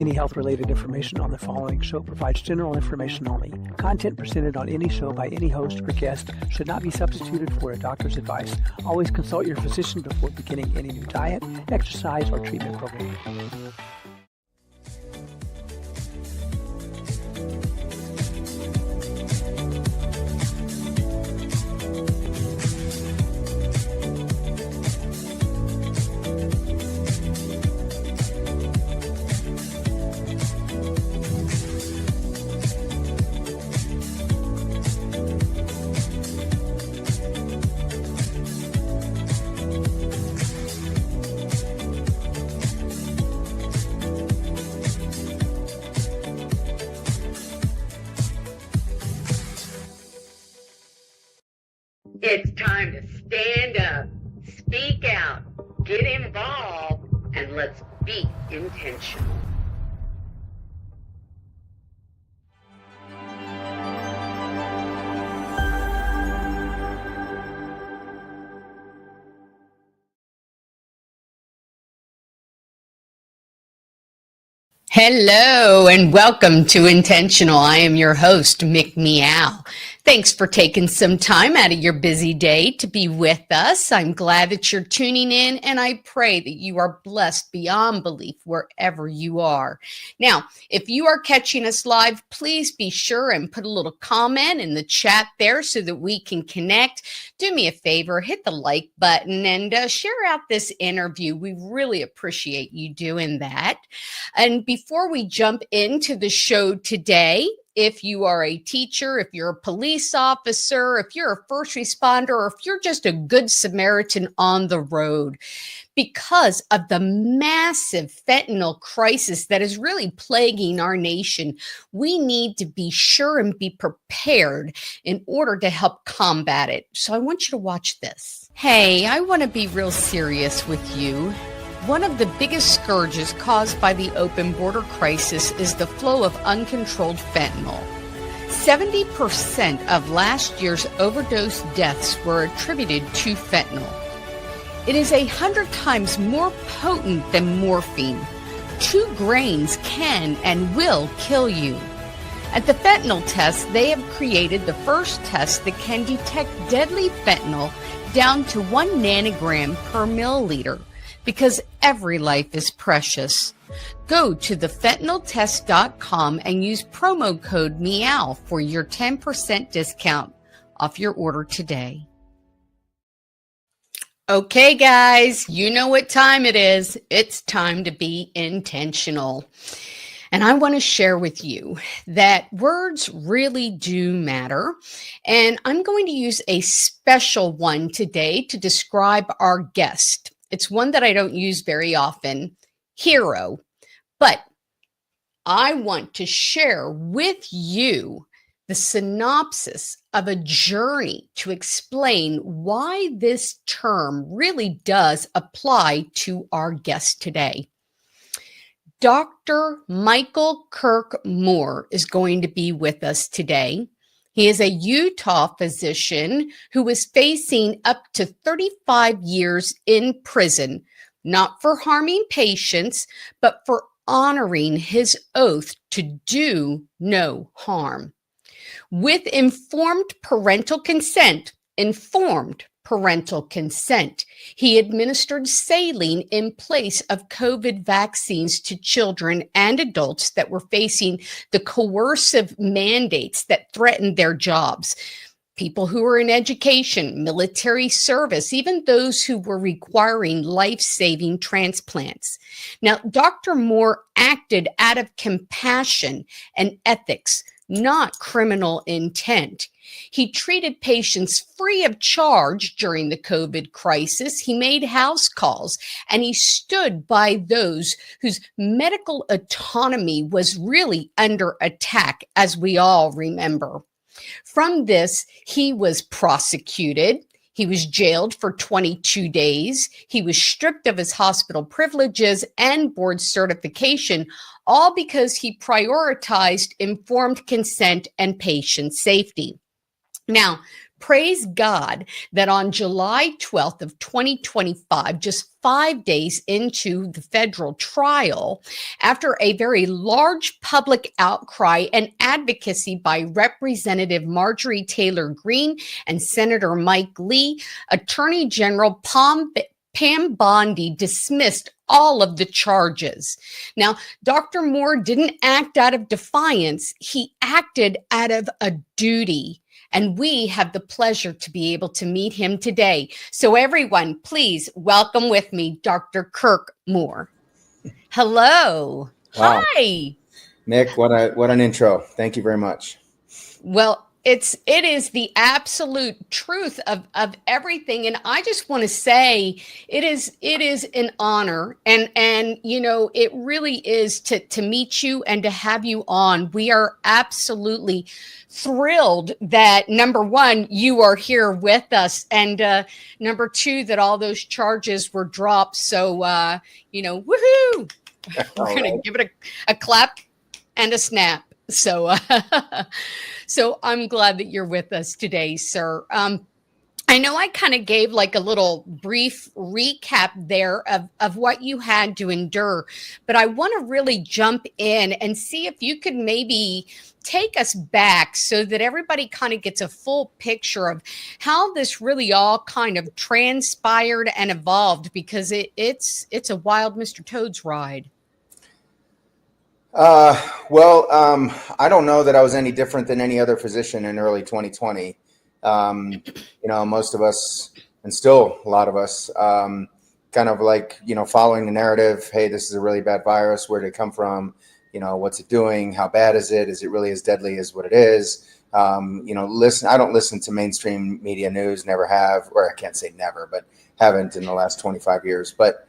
Any health-related information on the following show provides general information only. Content presented on any show by any host or guest should not be substituted for a doctor's advice. Always consult your physician before beginning any new diet, exercise, or treatment program. It's time to stand up, speak out, get involved, and let's be intentional. Hello and welcome to Intentional. I am your host, Mick Meow. Thanks for taking some time out of your busy day to be with us. I'm glad that you're tuning in, and I pray that you are blessed beyond belief wherever you are. Now, if you are catching us live, please be sure and put a little comment in the chat there so that we can connect. Do me a favor, hit the like button and share out this interview. We really appreciate you doing that. And before we jump into the show today, if you are a teacher, if you're a police officer, if you're a first responder, or if you're just a good Samaritan on the road, because of the massive fentanyl crisis that is really plaguing our nation, we need to be sure and be prepared in order to help combat it. So I want you to watch this. Hey, I want to be real serious with you. One of the biggest scourges caused by the open border crisis is the flow of uncontrolled fentanyl. 70% of last year's overdose deaths were attributed to fentanyl. It is 100 times more potent than morphine. 2 grains can and will kill you. At the fentanyl test, they have created the first test that can detect deadly fentanyl down to 1 nanogram per milliliter. Because every life is precious. Go to thefentanyltest.com and use promo code MEOW for your 10% discount off your order today. Okay, guys, you know what time it is. It's time to be intentional. And I want to share with you that words really do matter. And I'm going to use a special one today to describe our guest. It's one that I don't use very often, hero, but I want to share with you the synopsis of a journey to explain why this term really does apply to our guest today. Dr. Michael Kirk Moore is going to be with us today. He is a Utah physician who is facing up to 35 years in prison, not for harming patients, but for honoring his oath to do no harm. With informed parental consent, he administered saline in place of COVID vaccines to children and adults that were facing the coercive mandates that threatened their jobs. People who were in education, military service, even those who were requiring life-saving transplants. Now, Dr. Moore acted out of compassion and ethics, not criminal intent. He treated patients free of charge during the COVID crisis. He made house calls and he stood by those whose medical autonomy was really under attack, as we all remember. From this, he was prosecuted. He was jailed for 22 days. He was stripped of his hospital privileges and board certification, all because he prioritized informed consent and patient safety. Now, Praise God that on July 12th of 2025, just 5 days into the federal trial, after a very large public outcry and advocacy by Representative Marjorie Taylor Greene and Senator Mike Lee, Attorney General Pam Bondi dismissed all of the charges. Now, Dr. Moore didn't act out of defiance. He acted out of a duty. And we have the pleasure to be able to meet him today. So everyone, please welcome with me Dr. Kirk Moore. Hello. Wow. Hi. Mick, what an intro. Thank you very much. Well, it is the absolute truth of everything. And I just want to say it is an honor. And you know, it really is to meet you and to have you on. We are absolutely thrilled that, number one, you are here with us, and number two, that all those charges were dropped. So, you know, woohoo! We're going to give it a clap and a snap. So, so I'm glad that you're with us today, sir. I know I kind of gave like a little brief recap there of what you had to endure, but I want to really jump in and see if you could maybe take us back so that everybody kind of gets a full picture of how this really all kind of transpired and evolved, because it's a wild Mr. Toad's ride. Well, I don't know that I was any different than any other physician in early 2020. You know, most of us, and still a lot of us, kind of like, you know, following the narrative. Hey, this is a really bad virus. Where did it come from? You know, what's it doing? How bad is it? Is it really as deadly as what it is? You know, I don't listen to mainstream media news, never have, or I can't say never, but haven't in the last 25 years. But,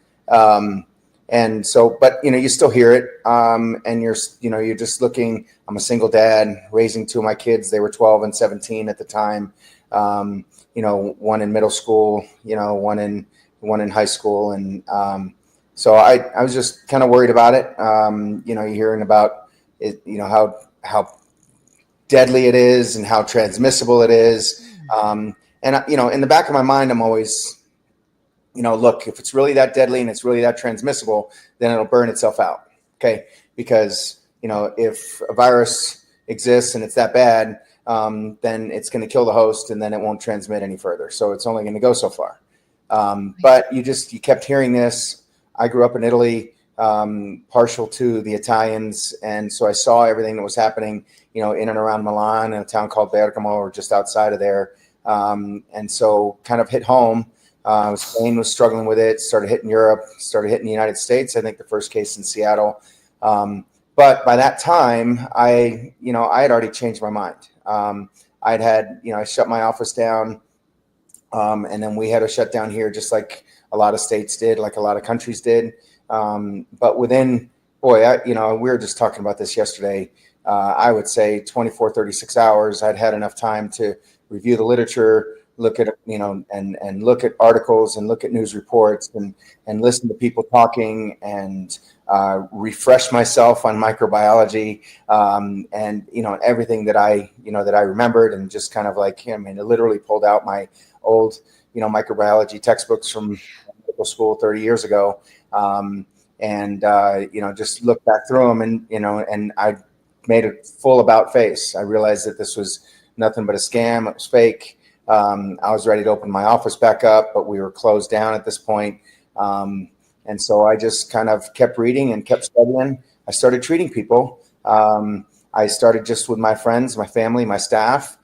and so, but, you know, you still hear it. And you're just looking. I'm a single dad raising two of my kids. They were 12 and 17 at the time. You know, one in middle school, you know, one in high school. And, so I was just kind of worried about it. You know, you're hearing about it, you know, how deadly it is and how transmissible it is. And, you know, in the back of my mind, I'm always, you know, look, if it's really that deadly and it's really that transmissible, then it'll burn itself out. Okay. Because, you know, if a virus exists and it's that bad, then it's going to kill the host and then it won't transmit any further. So it's only going to go so far. But you kept hearing this. I grew up in Italy, partial to the Italians. And so I saw everything that was happening, you know, in and around Milan, in a town called Bergamo, or just outside of there. And so kind of hit home. Spain was struggling with it, started hitting Europe, started hitting the United States. I think the first case in Seattle. But by that time, I had already changed my mind. I shut my office down. And then we had a shutdown here, just like a lot of states did, like a lot of countries did. But within, we were just talking about this yesterday. I would say 24, 36 hours, I'd had enough time to review the literature, look at, and look at articles and look at news reports and listen to people talking and refresh myself on microbiology and, everything that I remembered, and just kind of like, I literally pulled out my old, microbiology textbooks from medical school 30 years ago. Just looked back through them and I made a full about face. I realized that this was nothing but a scam. It was fake. I was ready to open my office back up, but we were closed down at this point. And so I just kind of kept reading and kept studying. I started treating people. I started just with my friends, my family, my staff.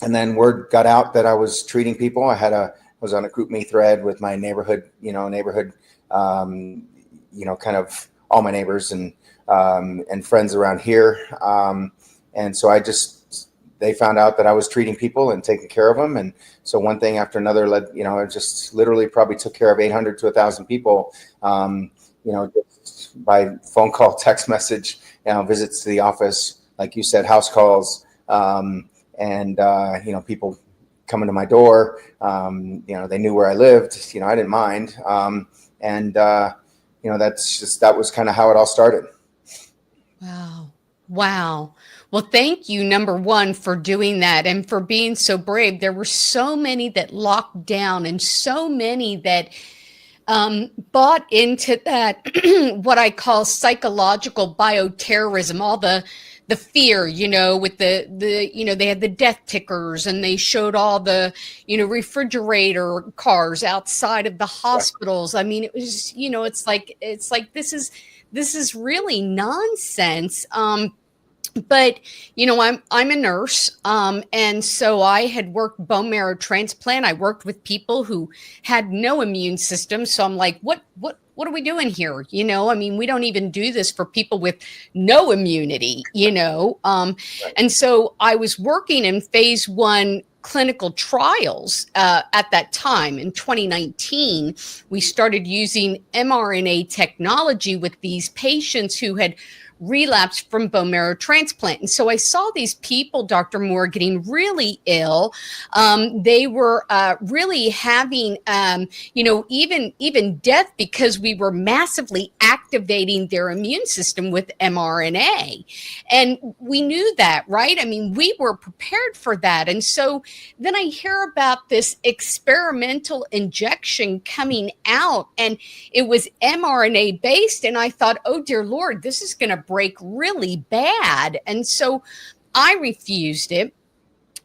And then word got out that I was treating people. I was on a GroupMe thread with my neighborhood, kind of all my neighbors and friends around here. And so they found out that I was treating people and taking care of them. And so one thing after another led, I just literally probably took care of 800 to 1,000 people, just by phone call, text message, visits to the office, like you said, house calls, and people coming to my door. They knew where I lived. I didn't mind. That was kind of how it all started. Wow. Well, thank you, number one, for doing that and for being so brave. There were so many that locked down and so many that bought into that, what I call psychological bioterrorism, all the fear, with they had the death tickers and they showed all the, refrigerator cars outside of the hospitals. I mean, it was, it's like, this is really nonsense. But I'm a nurse, and so I had worked bone marrow transplant. I worked with people who had no immune system. So I'm like, what are we doing here? I mean, we don't even do this for people with no immunity. And so I was working in phase 1 clinical trials at that time. In 2019, we started using mRNA technology with these patients who had relapsed from bone marrow transplant. And so I saw these people, Dr. Moore, getting really ill. They were really having, even death because we were massively activating their immune system with mRNA. And we knew that, right? I mean, we were prepared for that. And so then I hear about this experimental injection coming out, and it was mRNA based. And I thought, oh, dear Lord, this is going to break really bad. And so I refused it.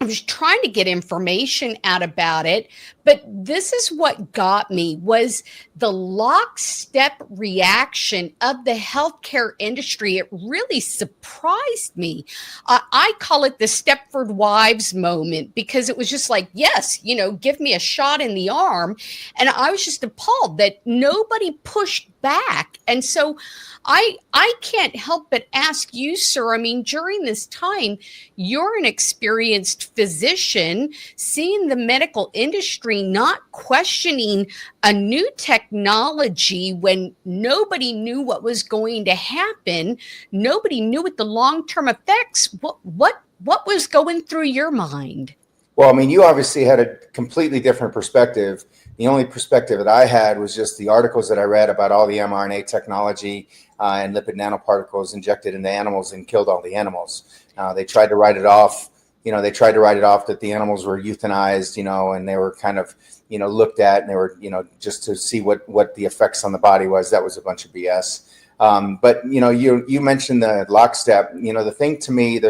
I was trying to get information out about it, but this is what got me was the lockstep reaction of the healthcare industry. It really surprised me. I call it the Stepford Wives moment because it was just like, yes, give me a shot in the arm. And I was just appalled that nobody pushed back. And so I can't help but ask you, sir, I mean, during this time, you're an experienced physician, seeing the medical industry not questioning a new technology when nobody knew what was going to happen. Nobody knew what the long-term effects, what was going through your mind? Well, I mean, you obviously had a completely different perspective. The only perspective that I had was just the articles that I read about all the mRNA technology and lipid nanoparticles injected into animals and killed all the animals. They tried to write it off. That the animals were euthanized, and they were kind of, looked at, and they were, just to see what the effects on the body was. That was a bunch of BS. But you mentioned the lockstep. The thing to me,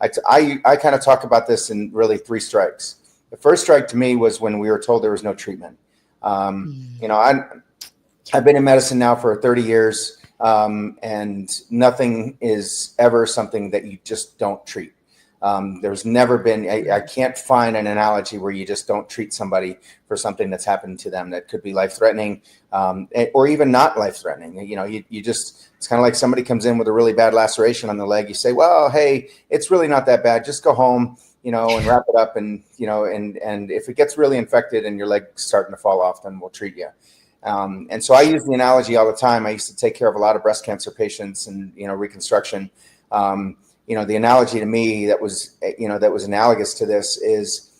I kind of talk about this in really 3 strikes. The first strike to me was when we were told there was no treatment. I've been in medicine now for 30 years, and nothing is ever something that you just don't treat. There's never been, I can't find an analogy where you just don't treat somebody for something that's happened to them that could be life-threatening, or even not life-threatening. You just, it's kind of like somebody comes in with a really bad laceration on the leg. You say, well, hey, it's really not that bad. Just go home, and wrap it up. And, and if it gets really infected and your leg's starting to fall off, then we'll treat you. And so I use the analogy all the time. I used to take care of a lot of breast cancer patients and, reconstruction. The analogy to me that was analogous to this is,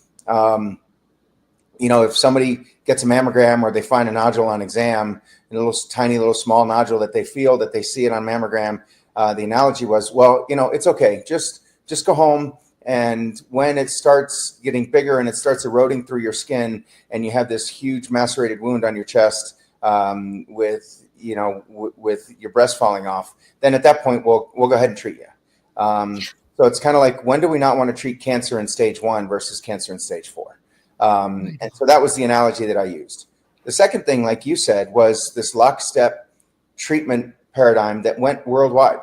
if somebody gets a mammogram or they find a nodule on exam, a little tiny little small nodule that they feel that they see it on mammogram, the analogy was, well, it's okay. Just go home. And when it starts getting bigger and it starts eroding through your skin and you have this huge macerated wound on your chest, with your breast falling off, then at that point, we'll go ahead and treat you. So it's kind of like, when do we not want to treat cancer in stage 1 versus cancer in stage 4? And so that was the analogy that I used. The second thing, like you said, was this lockstep treatment paradigm that went worldwide.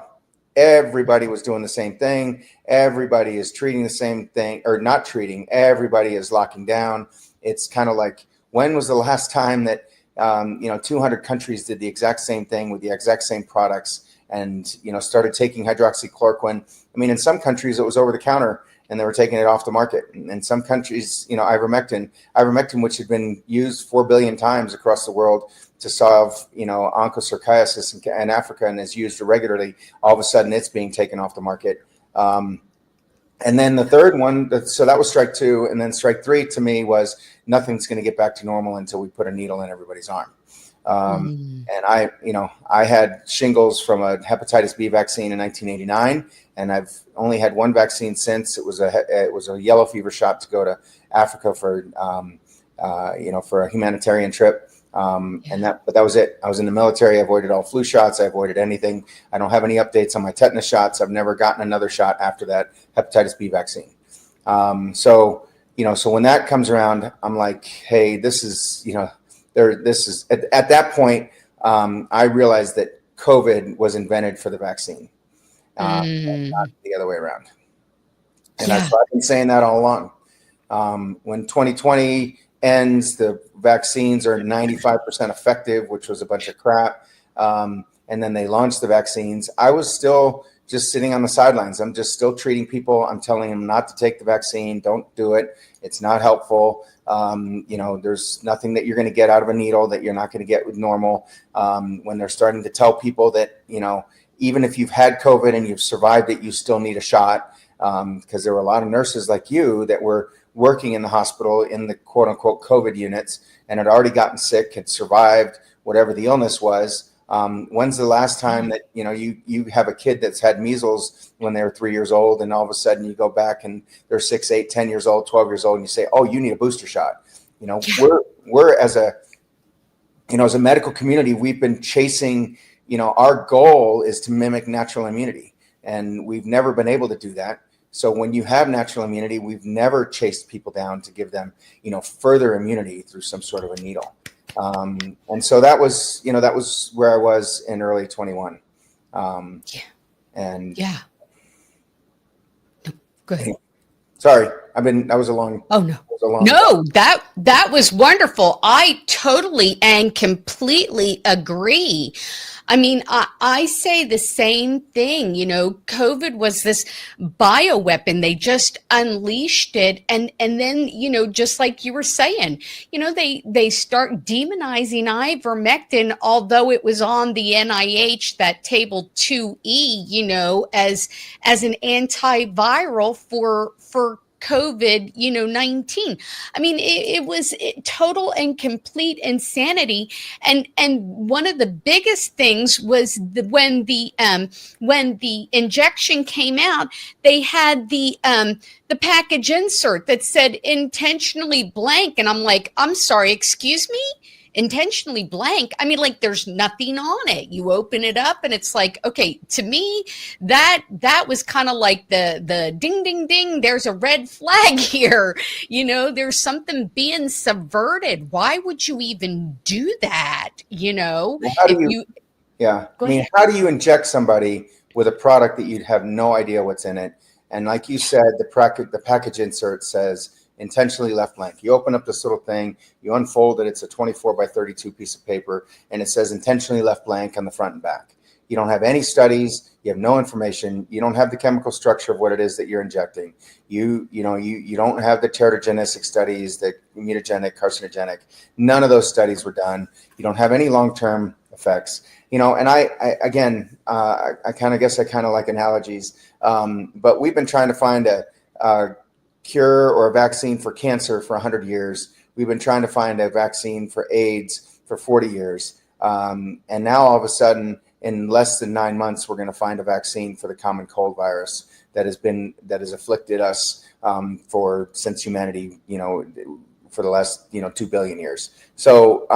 Everybody was doing the same thing. Everybody is treating the same thing, or not treating. Everybody is locking down. It's kind of like, when was the last time that 200 countries did the exact same thing with the exact same products and started taking hydroxychloroquine? I mean, in some countries it was over the counter and they were taking it off the market. In some countries, ivermectin, which had been used 4 billion times across the world to solve, onchocerciasis in Africa and is used regularly, all of a sudden it's being taken off the market. And then the third one, so that was strike 2. And then strike 3 to me was, nothing's going to get back to normal until we put a needle in everybody's arm. And I had shingles from a hepatitis B vaccine in 1989, and I've only had one vaccine since. It was a yellow fever shot to go to Africa for a humanitarian trip. But that was it. I was in the military. I avoided all flu shots. I avoided anything. I don't have any updates on my tetanus shots. I've never gotten another shot after that hepatitis B vaccine. So when that comes around, I'm like, hey, this is at that point, I realized that COVID was invented for the vaccine, not the other way around. And I've been saying that all along. When 2020 ends, the vaccines are 95% effective, which was a bunch of crap. And then they launched the vaccines. I was still just sitting on the sidelines. I'm just still treating people. I'm telling them not to take the vaccine. Don't do it. It's not helpful. There's nothing that you're going to get out of a needle that you're not going to get with normal. When they're starting to tell people that, even if you've had COVID and you've survived it, you still need a shot. Because there were a lot of nurses like you that were working in the hospital in the quote unquote COVID units and had already gotten sick, had survived whatever the illness was. When's the last time that, you have a kid that's had measles when they were 3 years old, and all of a sudden you go back and they're 6, 8, 10 years old, 12 years old, and you say, oh, you need a booster shot. We're as a medical community, we've been chasing, our goal is to mimic natural immunity, and we've never been able to do that. So when you have natural immunity, we've never chased people down to give them, further immunity through some sort of a needle. And so that was where I was in early 21. Go ahead. Sorry, that was a long. Oh no. No, that was wonderful. I totally and completely agree. I mean, I say the same thing. COVID was this bioweapon. They just unleashed it. And then, just like you were saying, they start demonizing ivermectin, although it was on the NIH, that table 2E, as an antiviral for COVID, 19. I mean, it was total and complete insanity. And one of the biggest things was when the injection came out, they had the package insert that said intentionally blank. And I'm like, I'm sorry, excuse me? Intentionally blank. I mean, like, there's nothing on it. You open it up and it's like, okay, to me, that was kind of like the ding, ding, ding. There's a red flag here. There's something being subverted. Why would you even do that? Well, how do you inject somebody with a product that you'd have no idea what's in it? And like you said, the package insert says intentionally left blank. You open up this little thing, you unfold it, it's a 24 by 32 piece of paper, and it says intentionally left blank on the front and back. You don't have any studies, you have no information, you don't have the chemical structure of what it is that you're injecting. You don't have the teratogenetic studies, the mutagenic, carcinogenic. None of those studies were done. You don't have any long-term effects. And I kind of like analogies, but we've been trying to find a cure or a vaccine for cancer for 100 years. We've been trying to find a vaccine for AIDS for 40 years. And now all of a sudden, in less than 9 months, we're going to find a vaccine for the common cold virus that has afflicted us since humanity, for the last 2 billion years. So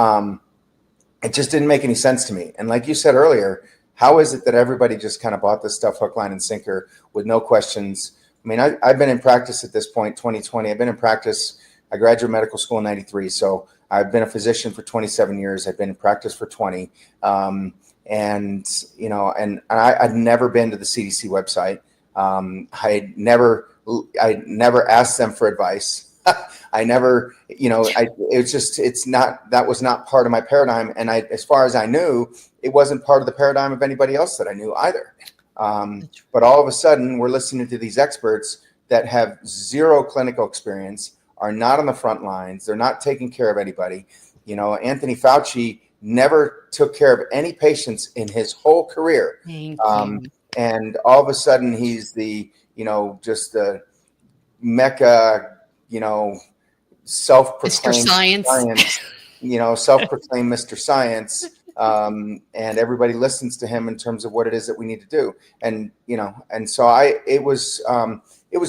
it just didn't make any sense to me. And like you said earlier, how is it that everybody just kind of bought this stuff hook, line, and sinker with no questions? I mean, I've been in practice at this point, 2020. I've been in practice. I graduated medical school in 93. So I've been a physician for 27 years. I've been in practice for 20. And I'd never been to the CDC website. I never asked them for advice. I never, that was not part of my paradigm. And as far as I knew, it wasn't part of the paradigm of anybody else that I knew either. But all of a sudden, we're listening to these experts that have zero clinical experience, are not on the front lines. They're not taking care of anybody. Anthony Fauci never took care of any patients in his whole career. And all of a sudden, he's the, just the mecca, self-proclaimed Mr. Science. self-proclaimed Mr. Science, and everybody listens to him in terms of what it is that we need to do. And, and so it was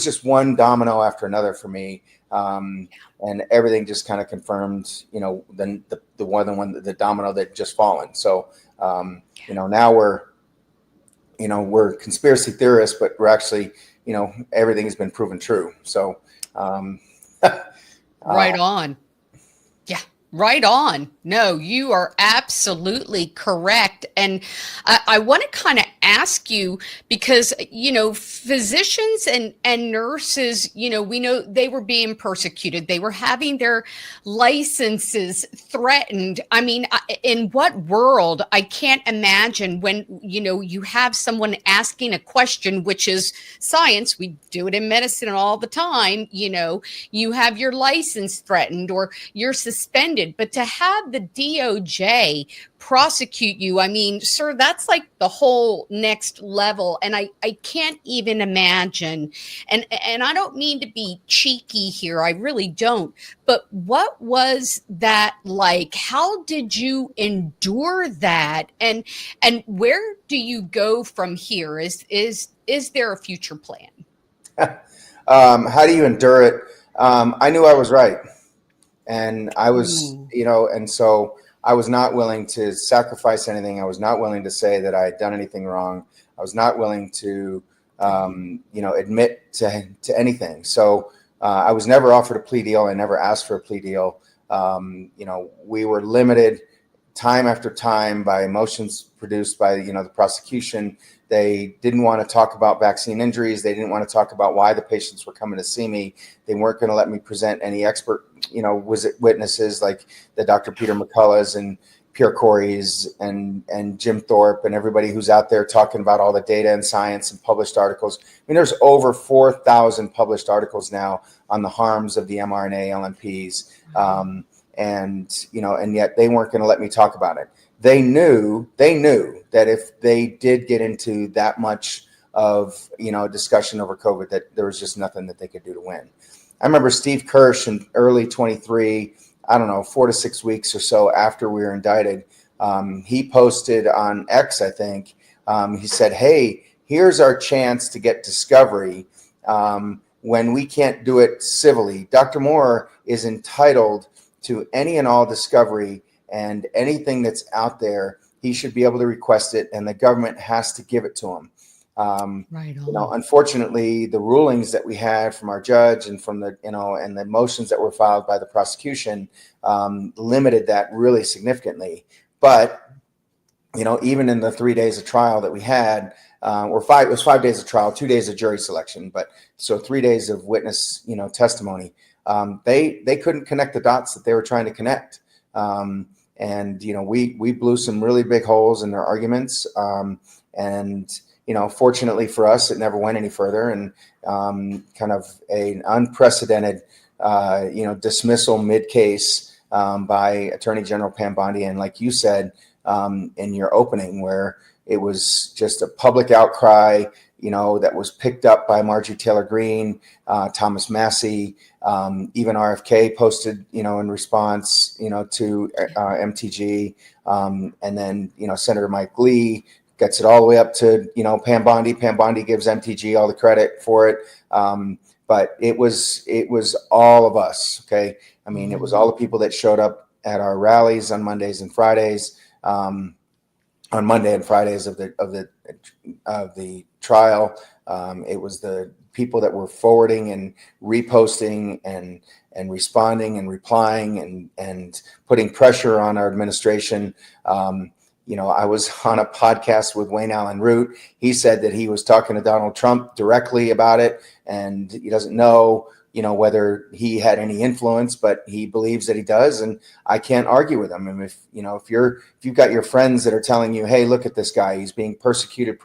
just one domino after another for me. And everything just kind of confirmed, then the domino that just fallen. So, now we're conspiracy theorists, but we're actually, everything has been proven true. So, right on. Yeah, right on. No, you are absolutely correct. And I want to kind of ask you, because, physicians and nurses, we know they were being persecuted. They were having their licenses threatened. I mean, in what world? I can't imagine when, you have someone asking a question, which is science. We do it in medicine all the time. You have your license threatened or you're suspended, but to have the DOJ prosecute you, I mean, sir, that's like the whole next level. And I can't even imagine, and I don't mean to be cheeky here, I really don't, but what was that like? How did you endure that? And where do you go from here? Is there a future plan? How do you endure it? I knew I was right. And I was, and so I was not willing to sacrifice anything. I was not willing to say that I had done anything wrong. I was not willing to, admit to anything. So I was never offered a plea deal. I never asked for a plea deal. We were limited time after time by motions produced by, the prosecution. They didn't want to talk about vaccine injuries. They didn't want to talk about why the patients were coming to see me. They weren't going to let me present any expert, witnesses like the Dr. Peter McCulloughs and Pierre Corey's and Jim Thorpe and everybody who's out there talking about all the data and science and published articles. I mean, there's over 4,000 published articles now on the harms of the mRNA LNPs. And yet they weren't going to let me talk about it. They knew that if they did get into that much of, discussion over COVID, that there was just nothing that they could do to win. I remember Steve Kirsch in early 23, 4 to 6 weeks or so after we were indicted, he posted on X, I think, he said, "Hey, here's our chance to get discovery when we can't do it civilly. Dr. Moore is entitled to any and all discovery, and anything that's out there, he should be able to request it, and the government has to give it to him." Right on. Unfortunately, the rulings that we had from our judge and from the, and the motions that were filed by the prosecution limited that really significantly. But, even in the 3 days of trial that we had, it was 5 days of trial, 2 days of jury selection, but so 3 days of witness, testimony. They couldn't connect the dots that they were trying to connect. We blew some really big holes in their arguments. Fortunately for us, it never went any further, and kind of an unprecedented, dismissal mid-case by Attorney General Pam Bondi. And like you said in your opening, where it was just a public outcry, that was picked up by Marjorie Taylor Greene, Thomas Massie, even RFK posted, in response, to MTG, and then, Senator Mike Lee gets it all the way up to, Pam Bondi. Pam Bondi gives MTG all the credit for it. But it was all of us. Okay. I mean, it was all the people that showed up at our rallies on Mondays and Fridays, on Monday and Fridays of the trial. It was the people that were forwarding and reposting and responding and replying and putting pressure on our administration. I was on a podcast with Wayne Allen Root. He said that he was talking to Donald Trump directly about it, and he doesn't know, whether he had any influence, but he believes that he does, and I can't argue with him. And if you've got your friends that are telling you, "Hey, look at this guy, he's being prosecuted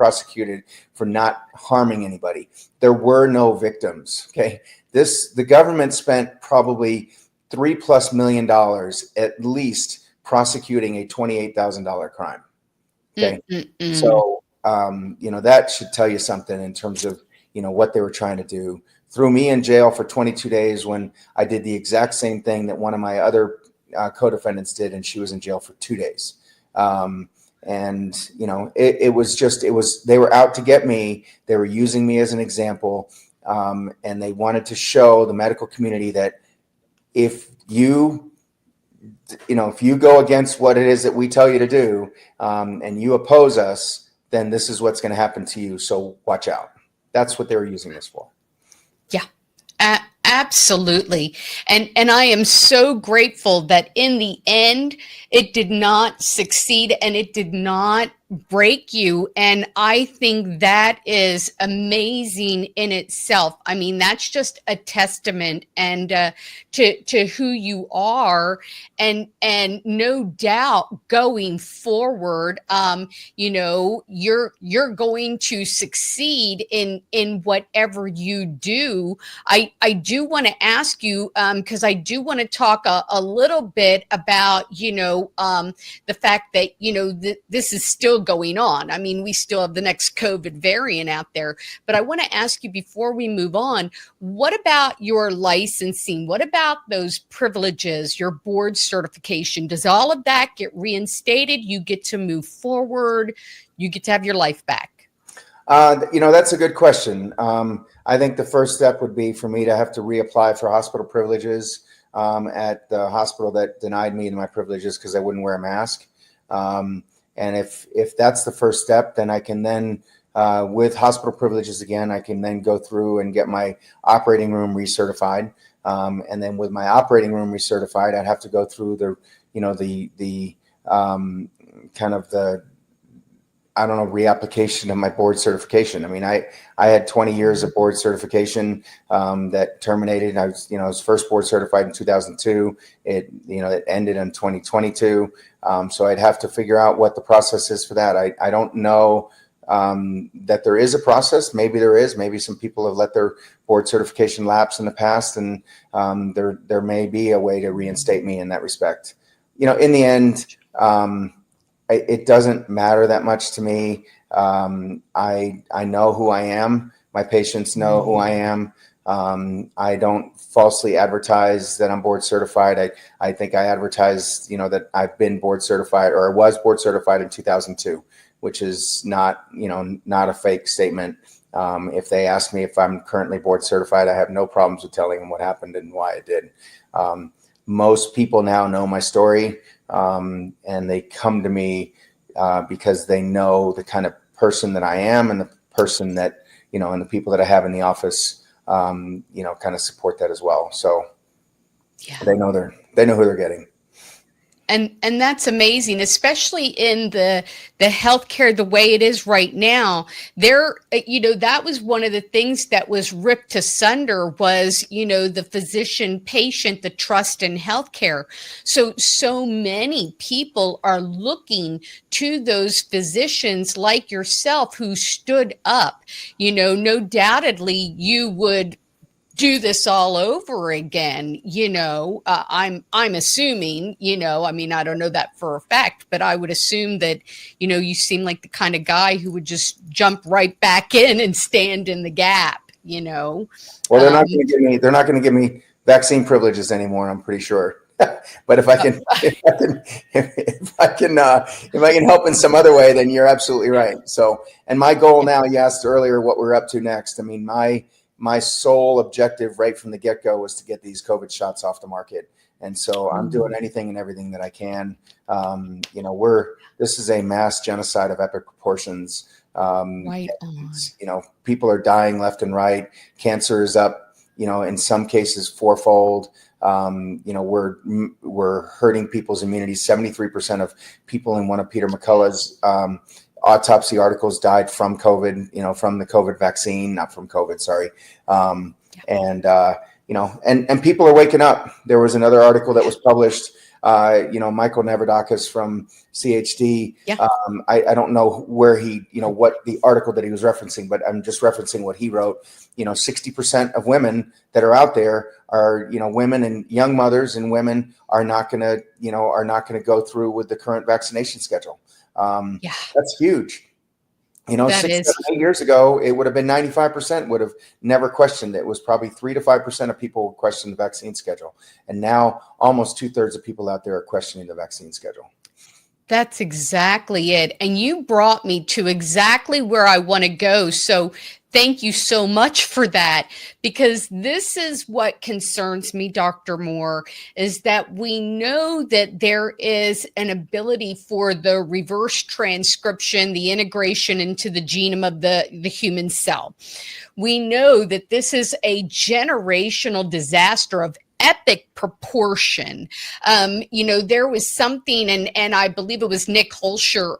for not harming anybody," there were no victims. Okay, the government spent probably $3+ million at least prosecuting a $28,000 crime. Okay. So, that should tell you something in terms of, what they were trying to do. Threw me in jail for 22 days when I did the exact same thing that one of my other co-defendants did, and she was in jail for 2 days. And, you know, it was they were out to get me. They were using me as an example. And they wanted to show the medical community that if you go against what it is that we tell you to do, and you oppose us, then this is what's going to happen to you. So watch out. That's what they were using this for. Yeah, absolutely. And I am so grateful that in the end, it did not succeed and it did not break you. And I think that is amazing in itself. I mean, that's just a testament and to who you are, and no doubt going forward, you know, you're going to succeed in whatever you do. I do want to ask you, because I do want to talk a little bit about, you know, the fact that, you know, this is still going on. I mean, we still have the next COVID variant out there, but I want to ask you before we move on, what about your licensing? What about those privileges, your board certification? Does all of that get reinstated? You get to move forward? You get to have your life back? You know, that's a good question. I think the first step would be for me to have to reapply for hospital privileges at the hospital that denied me my privileges because I wouldn't wear a mask. And if that's the first step, then I can then, with hospital privileges again, I can then go through and get my operating room recertified. And then with my operating room recertified, I'd have to go through the reapplication of my board certification. I mean, I had 20 years of board certification that terminated. I was first board certified in 2002. It ended in 2022. So I'd have to figure out what the process is for that. I don't know that there is a process. Maybe there is. Maybe some people have let their board certification lapse in the past, and there may be a way to reinstate me in that respect. You know, in the end, it doesn't matter that much to me. I know who I am. My patients know who I am. I don't falsely advertise that I'm board certified. I think I advertised, that I've been board certified, or I was board certified in 2002, which is not a fake statement. If they ask me if I'm currently board certified, I have no problems with telling them what happened and why I did. Most people now know my story, and they come to me because they know the kind of person that I am, and the person that, and the people that I have in the office, kind of support that as well. So yeah, they know who they're getting. And that's amazing, especially in the healthcare the way it is right now. That was one of the things that was ripped asunder was, the physician patient, the trust in healthcare. So many people are looking to those physicians like yourself who stood up. No doubtedly you would do this all over again. I'm assuming, I mean, I don't know that for a fact, but I would assume that, you seem like the kind of guy who would just jump right back in and stand in the gap, Well, they're not going to give me vaccine privileges anymore, I'm pretty sure. But if I can help in some other way, then you're absolutely right. So, and my goal now, you asked earlier what we're up to next. I mean, my sole objective right from the get-go was to get these COVID shots off the market. And so I'm doing anything and everything that I can. This is a mass genocide of epic proportions. Right. People are dying left and right. Cancer is up, in some cases fourfold. We're hurting people's immunity. 73% of people in one of Peter McCullough's autopsy articles died from COVID, from the COVID vaccine, not from COVID, sorry. And people are waking up. There was another article that was published, Michael Neverdakis from CHD. Yeah. I don't know where he, what the article that he was referencing, but I'm just referencing what he wrote. 60% of women that are out there are, women and young mothers and women are not going to go through with the current vaccination schedule. That's huge. You know, That 6, is 7, 8 years ago, it would have been 95% would have never questioned it. It was probably 3 to 5% of people who questioned the vaccine schedule. And now almost 2/3 of people out there are questioning the vaccine schedule. That's exactly it. And you brought me to exactly where I want to go. So thank you so much for that, because this is what concerns me, Dr. Moore, is that we know that there is an ability for the reverse transcription, the integration into the genome of the human cell. We know that this is a generational disaster of epic proportion. There was something, and I believe it was Nick Holscher,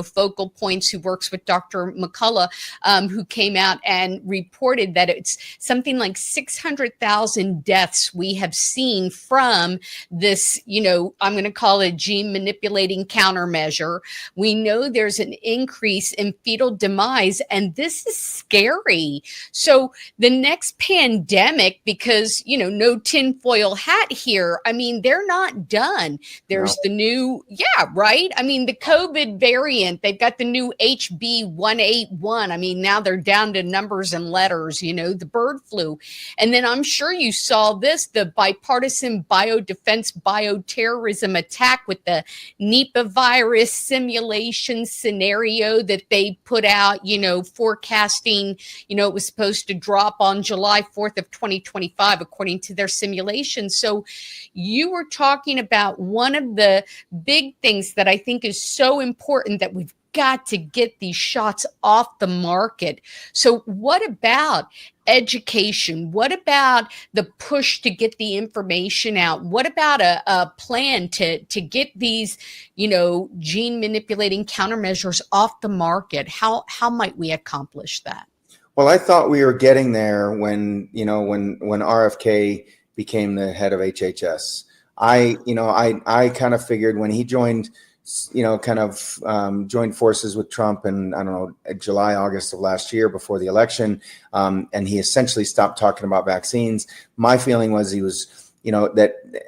Focal Points, who works with Dr. McCullough, who came out and reported that it's something like 600,000 deaths we have seen from this, I'm going to call it gene manipulating countermeasure. We know there's an increase in fetal demise, and this is scary. So the next pandemic, because, no tinfoil hat here. I mean, they're not done. There's the new, right? I mean, the COVID variant, they've got the new HB181. I mean, now they're down to numbers and letters, the bird flu. And then I'm sure you saw this, the bipartisan biodefense bioterrorism attack with the Nipah virus simulation scenario that they put out, forecasting, it was supposed to drop on July 4th of 2025, according to their simulation. So you were talking about one of the big things that I think is so important, that we've got to get these shots off the market. So what about education? What about the push to get the information out? What about a plan to get these, gene manipulating countermeasures off the market? How might we accomplish that? Well, I thought we were getting there when RFK became the head of HHS. I kind of figured when he joined, joined forces with Trump in, July, August of last year before the election, and he essentially stopped talking about vaccines. My feeling was he was,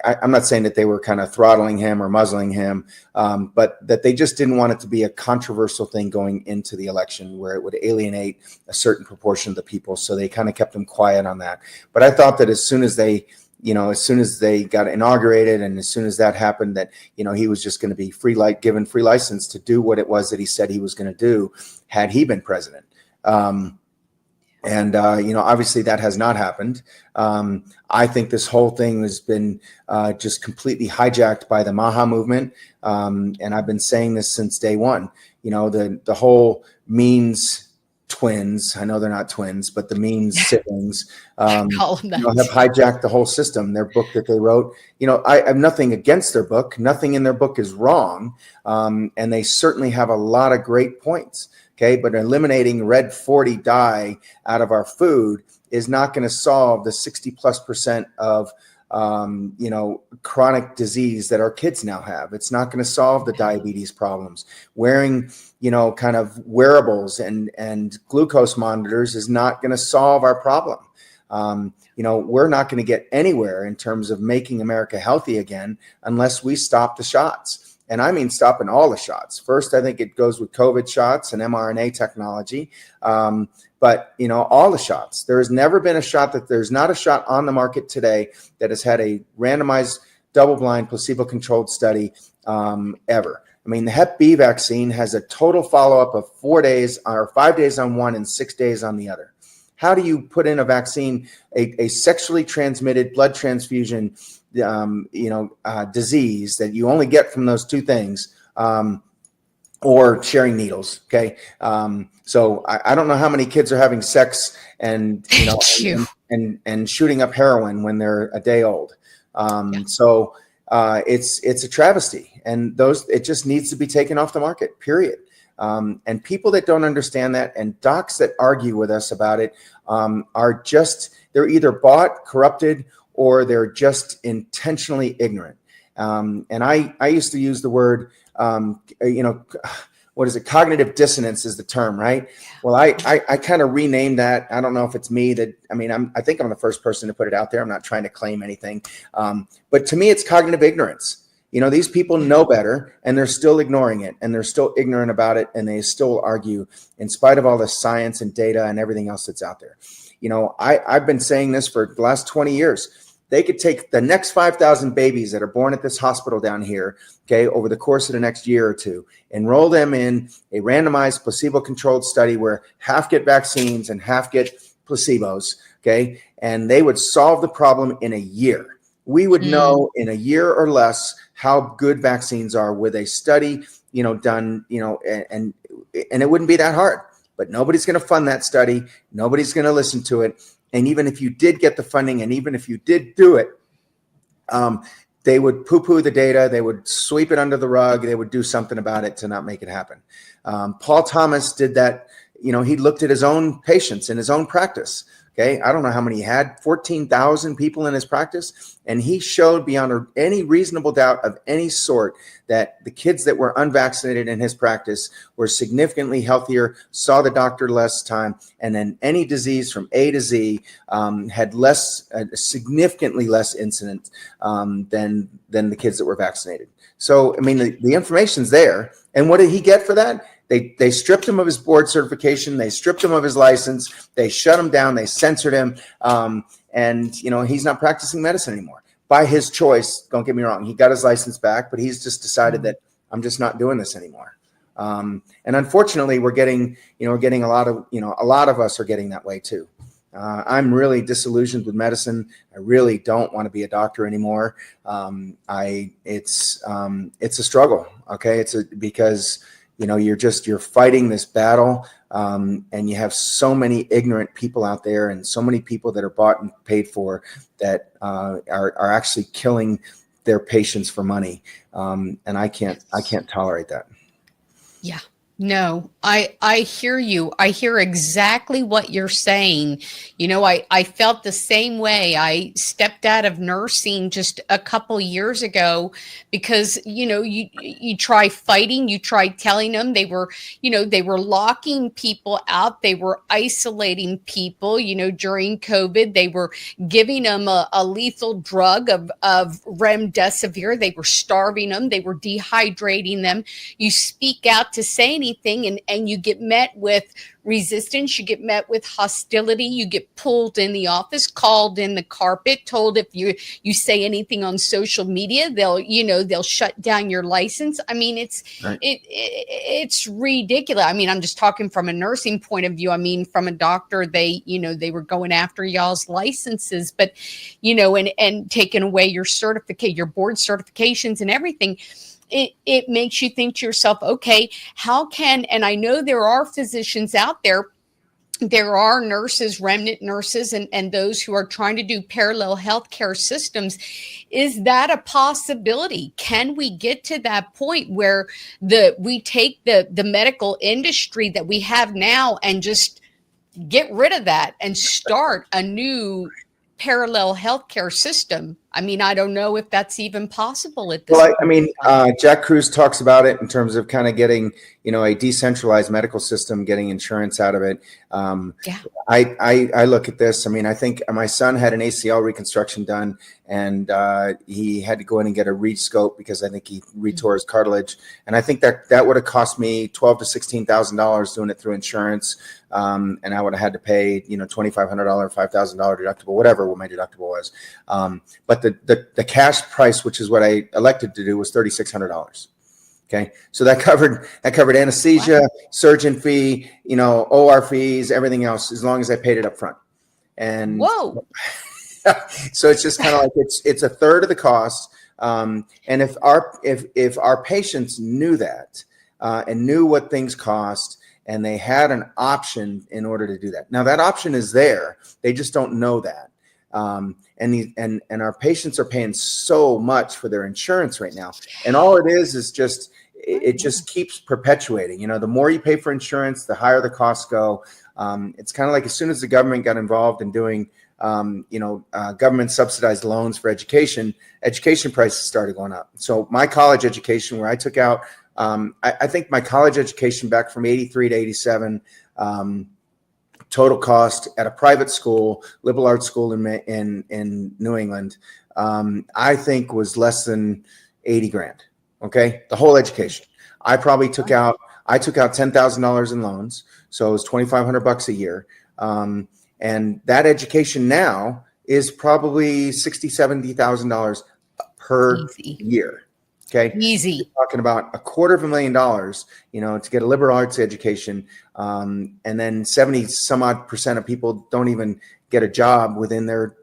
I'm not saying that they were kind of throttling him or muzzling him, but that they just didn't want it to be a controversial thing going into the election where it would alienate a certain proportion of the people. So they kind of kept him quiet on that. But I thought that as soon as they got inaugurated and as soon as that happened, that, he was just going to be given free license to do what it was that he said he was going to do had he been president. Obviously that has not happened. I think this whole thing has been just completely hijacked by the MAHA movement. And I've been saying this since day one. The whole Means twins, I know they're not twins, but the Means siblings have hijacked the whole system. Their book that they wrote, I have nothing against their book. Nothing in their book is wrong. And they certainly have a lot of great points. Okay, but eliminating red 40 dye out of our food is not going to solve the 60+% of chronic disease that our kids now have. It's not going to solve the diabetes problems. Wearing, kind of wearables and glucose monitors is not going to solve our problem. We're not going to get anywhere in terms of making America healthy again unless we stop the shots. And I mean stopping all the shots. First, I think it goes with COVID shots and mRNA technology. But, all the shots. There has never been there's not a shot on the market today that has had a randomized, double-blind, placebo-controlled study ever. I mean, the Hep B vaccine has a total follow-up of 4 days or 5 days on one and 6 days on the other. How do you put in a vaccine, a sexually transmitted blood transfusion disease that you only get from those two things, or sharing needles? Okay. So I don't know how many kids are having sex and, and shooting up heroin when they're a day old. So it's a travesty, and it just needs to be taken off the market, period. And people that don't understand that, and docs that argue with us about it, they're either bought, corrupted, or they're just intentionally ignorant. And I used to use the word, what is it? Cognitive dissonance is the term, right? Well, I kind of renamed that. I don't know if it's me I think I'm the first person to put it out there. I'm not trying to claim anything. But to me, it's cognitive ignorance. These people know better, and they're still ignoring it, and they're still ignorant about it, and they still argue in spite of all the science and data and everything else that's out there. I've been saying this for the last 20 years. They could take the next 5,000 babies that are born at this hospital down here, okay, over the course of the next year or two, enroll them in a randomized placebo-controlled study where half get vaccines and half get placebos, okay, and they would solve the problem in a year. We would know in a year or less how good vaccines are with a study, done, and it wouldn't be that hard. But nobody's going to fund that study. Nobody's going to listen to it. And even if you did get the funding, and even if you did do it, they would poo-poo the data. They would sweep it under the rug. They would do something about it to not make it happen. Paul Thomas did that. He looked at his own patients in his own practice. Okay, I don't know how many he had, 14,000 people in his practice. And he showed beyond any reasonable doubt of any sort that the kids that were unvaccinated in his practice were significantly healthier, saw the doctor less time, and then any disease from A to Z had significantly less incidence than the kids that were vaccinated. So, I mean, the information's there. And what did he get for that? They stripped him of his board certification. They stripped him of his license. They shut him down. They censored him. And he's not practicing medicine anymore by his choice. Don't get me wrong. He got his license back, but he's just decided that I'm just not doing this anymore. And unfortunately, we're getting a lot of us are getting that way too. I'm really disillusioned with medicine. I really don't want to be a doctor anymore. It's a struggle. Okay. Because you're fighting this battle, and you have so many ignorant people out there, and so many people that are bought and paid for that are actually killing their patients for money, and I can't tolerate that. Yeah. No, I hear you. I hear exactly what you're saying. I felt the same way. I stepped out of nursing just a couple years ago because, you try fighting, you try telling them they were locking people out. They were isolating people, during COVID. They were giving them a lethal drug of remdesivir. They were starving them. They were dehydrating them. You speak out to say anything, and you get met with resistance, you get met with hostility, you get pulled in the office, called in the carpet, told if you say anything on social media, they'll shut down your license. I mean, it's right. It's ridiculous. I mean, I'm just talking from a nursing point of view. I mean, from a doctor, they were going after y'all's licenses, but and taking away your certificate, your board certifications and everything. It makes you think to yourself, okay, how can, and I know there are physicians out there, there are nurses, remnant nurses, and those who are trying to do parallel healthcare systems. Is that a possibility? Can we get to that point where we take the medical industry that we have now and just get rid of that and start a new parallel healthcare system? I mean, I don't know if that's even possible at this point. I mean, Jack Kruse talks about it in terms of kind of getting, a decentralized medical system, getting insurance out of it. Yeah. I look at this. I mean, I think my son had an ACL reconstruction done, and he had to go in and get a rescope because I think he retore his cartilage. And I think that would have cost me $12,000 to $16,000 doing it through insurance. And I would have had to pay, $2,500, $5,000 deductible, whatever what my deductible was. But the cash price, which is what I elected to do, was $3,600. Okay, so that covered anesthesia, surgeon fee, OR fees, everything else, as long as I paid it up front. And whoa, so it's just kind of like it's a third of the cost. And if our patients knew that and knew what things cost, and they had an option in order to do that. Now that option is there; they just don't know that. And our patients are paying so much for their insurance right now, and all it is just it just keeps perpetuating. The more you pay for insurance, the higher the costs go. It's kind of like as soon as the government got involved in doing government subsidized loans for education prices started going up. So my college education, where I took out, I think my college education back from 83 to 87. Total cost at a private school, liberal arts school in New England, I think was less than 80 grand. Okay. The whole education. I took out $10,000 in loans. So it was $2,500 a year. And that education now is probably $60,000, $70,000 per year. Okay. Easy. You're talking about $250,000, to get a liberal arts education. And then 70 some odd % of people don't even get a job within their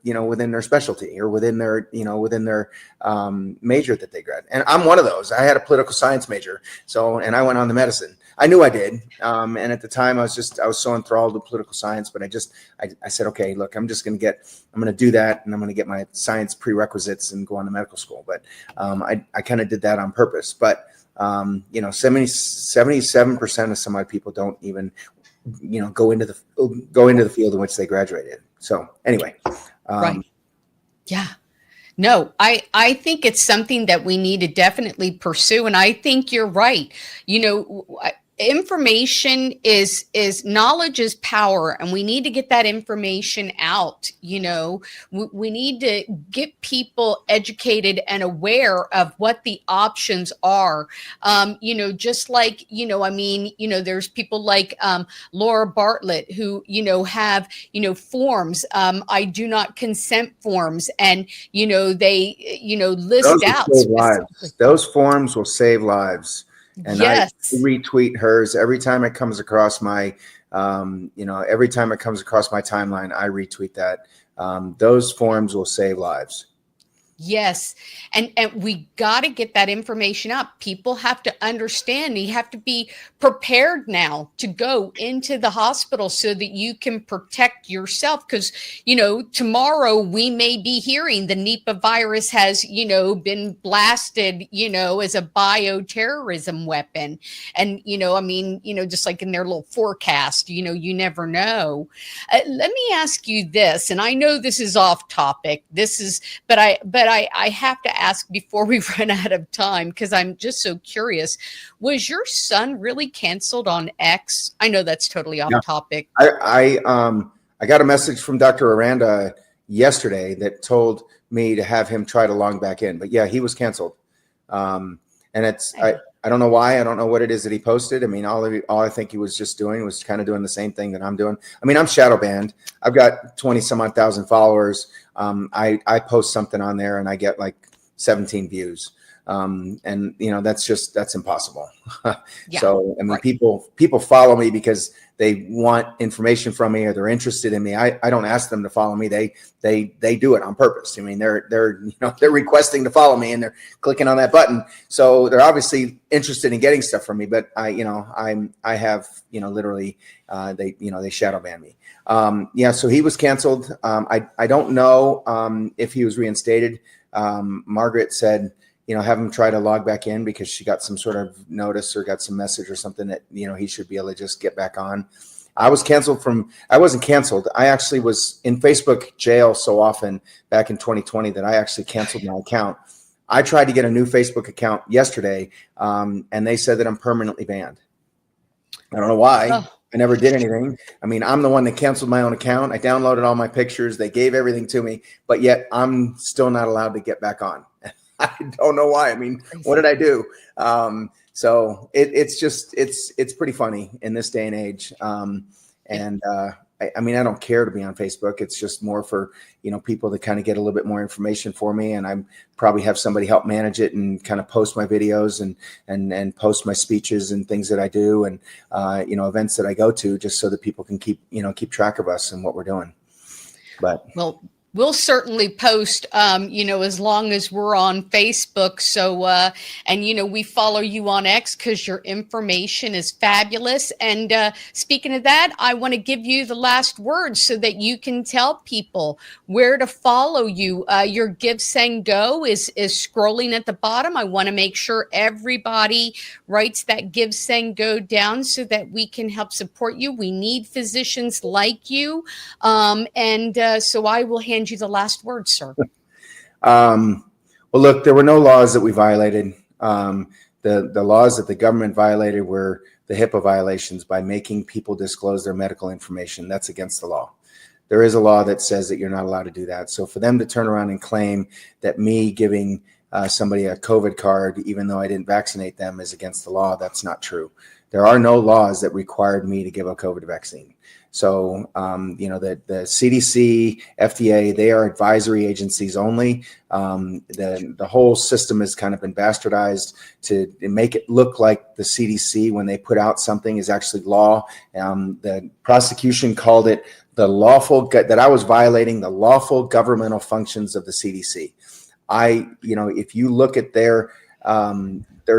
specialty or within their major that they grad. And I'm one of those. I had a political science major. And I went on to medicine. I knew I did. And at the time I was so enthralled with political science, but I said, okay, look, I'm going to do that. And I'm going to get my science prerequisites and go on to medical school. But I kind of did that on purpose. But 77% of some of my people don't even, go into the field in which they graduated. So anyway. Right. Yeah. No, I think it's something that we need to definitely pursue. And I think you're right. Information is knowledge is power, and we need to get that information out. We need to get people educated and aware of what the options are. Just like, there's people like Laura Bartlett who, have, forms, I do not consent forms. And, they, list out. Those forms will save lives. And yes. I retweet hers every time it comes across my, every time it comes across my timeline, I retweet that. Those forms will save lives. Yes. And we got to get that information up. People have to understand. You have to be prepared now to go into the hospital so that you can protect yourself. Because, tomorrow we may be hearing the Nipah virus has, been blasted, as a bioterrorism weapon. And, just like in their little forecast, you never know. Let me ask you this, and I know this is off topic. But I have to ask before we run out of time, because I'm just so curious. Was your son really canceled on X? I know that's totally off topic. I got a message from Dr. Aranda yesterday that told me to have him try to log back in. But yeah, he was canceled. And I don't know why. I don't know what it is that he posted. I mean, all I think he was just doing was kind of doing the same thing that I'm doing. I mean, I'm shadow banned. I've got 20 some odd thousand followers. I post something on there and I get like 17 views. And that's impossible. Yeah, so, I mean, right. people follow me because they want information from me or they're interested in me. I don't ask them to follow me. They do it on purpose. I mean, they're requesting to follow me and they're clicking on that button. So they're obviously interested in getting stuff from me, but I have literally, they shadow ban me. So he was canceled. I don't know, if he was reinstated. Margaret said, have him try to log back in because she got some sort of notice or got some message or something that, he should be able to just get back on. I wasn't canceled. I actually was in Facebook jail so often back in 2020 that I actually canceled my account. I tried to get a new Facebook account yesterday, and they said that I'm permanently banned. I don't know why. Oh. I never did anything. I mean, I'm the one that canceled my own account. I downloaded all my pictures. They gave everything to me, but yet I'm still not allowed to get back on. I don't know why. I mean, what did I do? So it's pretty funny in this day and age. I mean, I don't care to be on Facebook. It's just more for, people to kind of get a little bit more information for me. And I probably have somebody help manage it and kind of post my videos and post my speeches and things that I do and, events that I go to just so that people can keep track of us and what we're doing. But we'll certainly post, as long as we're on Facebook. So, and, we follow you on X because your information is fabulous. And speaking of that, I want to give you the last word so that you can tell people where to follow you. Your GiveSendGo is scrolling at the bottom. I want to make sure everybody writes that GiveSendGo down so that we can help support you. We need physicians like you. So I will hand you the last word, sir. Well, look, there were no laws that we violated. The laws that the government violated were the HIPAA violations by making people disclose their medical information. That's against the law. There is a law that says that you're not allowed to do that. So for them to turn around and claim that me giving somebody a COVID card, even though I didn't vaccinate them, is against the law. That's not true. There are no laws that required me to give a COVID vaccine. So, the CDC, FDA, they are advisory agencies only. The whole system has kind of been bastardized to make it look like the CDC, when they put out something, is actually law. The prosecution called it that I was violating the lawful governmental functions of the CDC. If you look at their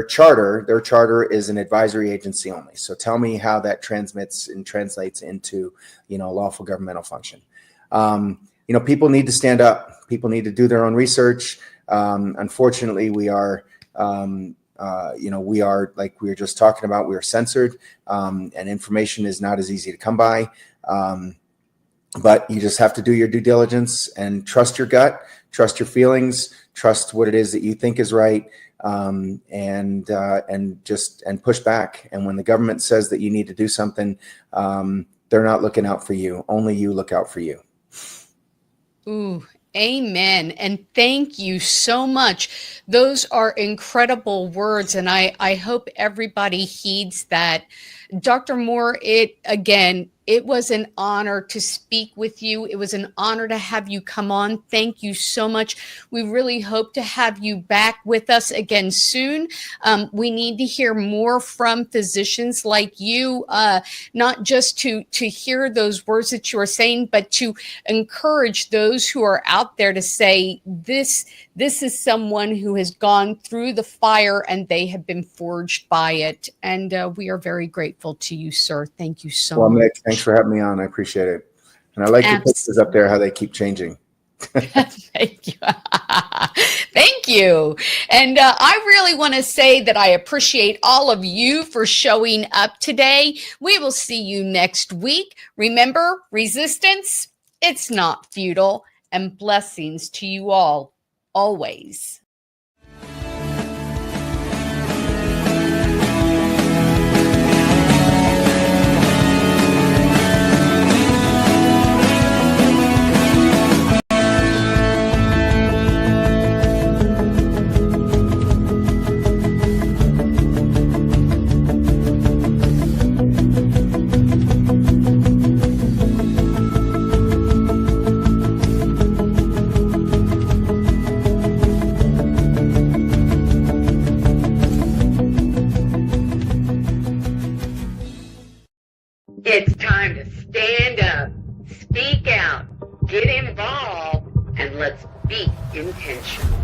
charter is an advisory agency only. So tell me how that translates into, a lawful governmental function. People need to stand up. People need to do their own research. Unfortunately, we are, like we were just talking about, we are censored, and information is not as easy to come by. But you just have to do your due diligence and trust your gut, trust your feelings, trust what it is that you think is right. And push back. And when the government says that you need to do something, they're not looking out for you. Only you look out for you. Ooh, amen. And thank you so much. Those are incredible words. And I hope everybody heeds that. Dr. Moore, it was an honor to speak with you. It was an honor to have you come on. Thank you so much. We really hope to have you back with us again soon. We need to hear more from physicians like you, not just to hear those words that you are saying, but to encourage those who are out there to say, this is someone who has gone through the fire and they have been forged by it. And we are very grateful to you, sir. Thank you so much. Nick, thanks for having me on. I appreciate it. And I like the pictures up there, how they keep changing. Thank you. Thank you. And I really want to say that I appreciate all of you for showing up today. We will see you next week. Remember, resistance, it's not futile. And blessings to you all, always. It's time to stand up, speak out, get involved, and let's be intentional.